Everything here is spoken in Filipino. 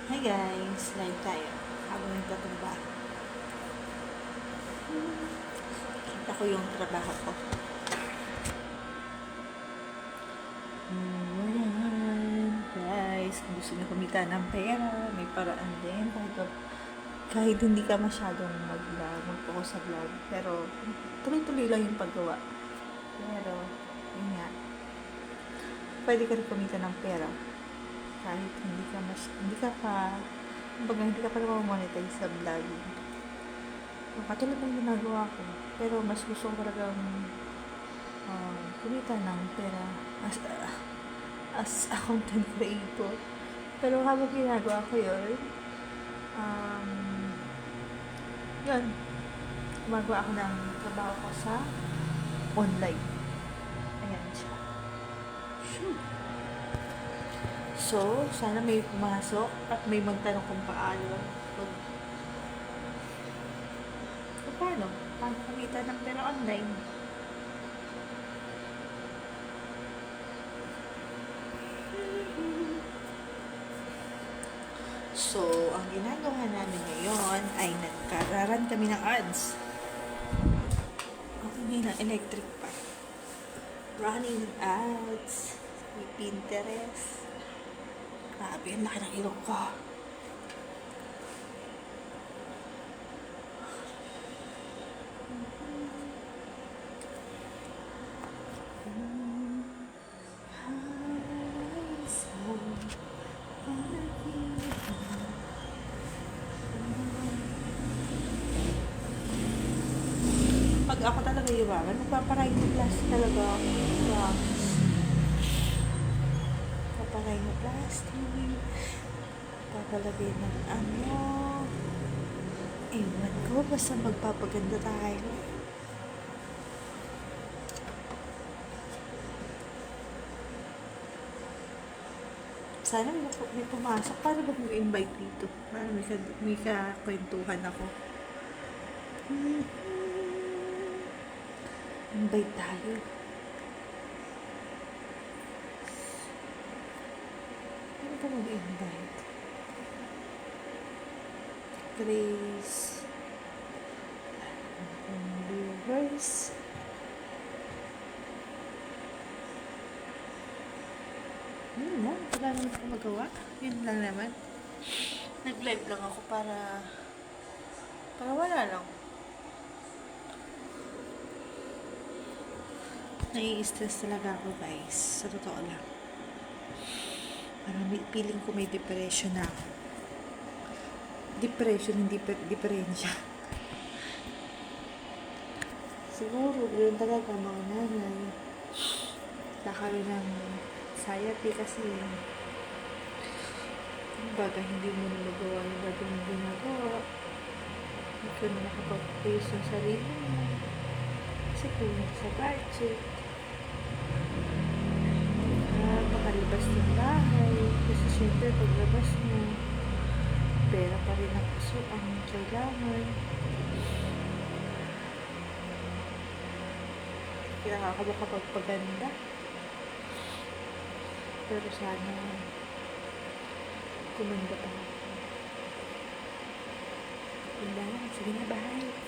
Hi guys, live tayo. Habang nagtatumba. Kita ko yung trabaho ko. Ayan, guys, kung gusto nyo kumita ng pera, may paraan din. Kahit hindi ka masyadong mag-focus sa vlog. Pero, tuloy-tuloy lang yung paggawa. Pero, yun nga. Pwede ka rin kumita ng pera. Kahit hindi ka pa monetize sa vlog. Katulad ng ginagawa ko. Pero mas gusto ko talagang kumita ng pera as a content creator. Pero habang ginagawa ko um, yun, gumagawa ako ng trabaho ko sa online. Ayan siya. Shoot. So, sana may pumasok at may magtanong kung paano kumita ng pera online. So, ang ginagawa namin ngayon ay nagkararan kami ng ads. Hindi na electric pa. Running ng ads. May Pinterest. Grabe, ang laki ng ilong ko. Pag ako talaga yumaman, magpaparhinoplasty talaga ako. Promise. Paparhinoplasty. Papalagay ng ano. Ewan ko, basta magpapaganda tayo. Sana may pumasok. Para ba mag-invite dito? Para may kakwentuhan ako. Invite tayo. Ano ka mag-invite? Grace. Viewers. Yun lang. Wala naman ko magawa. Yun lang naman. Nag-live lang ako para wala lang. Nai-stress talaga ako guys. Sa totoo lang. Parang feeling ko may depression na ako. Depression, hindi diferensya. Siguro, yun talaga mga nanay. Kakaroon ng anxiety kasi baga hindi mo na magawa yung bago mo ginagawa. Hindi ka na nakapag-face yung sarili mo. Kasi kulang sa budget. Makalabas ng bahay. Kasi syempre paglabas mo, pera pa rin ang kailangan. Kailangan ka makapagpaganda. Pero sana kumanda pa ako. Sige na, bye.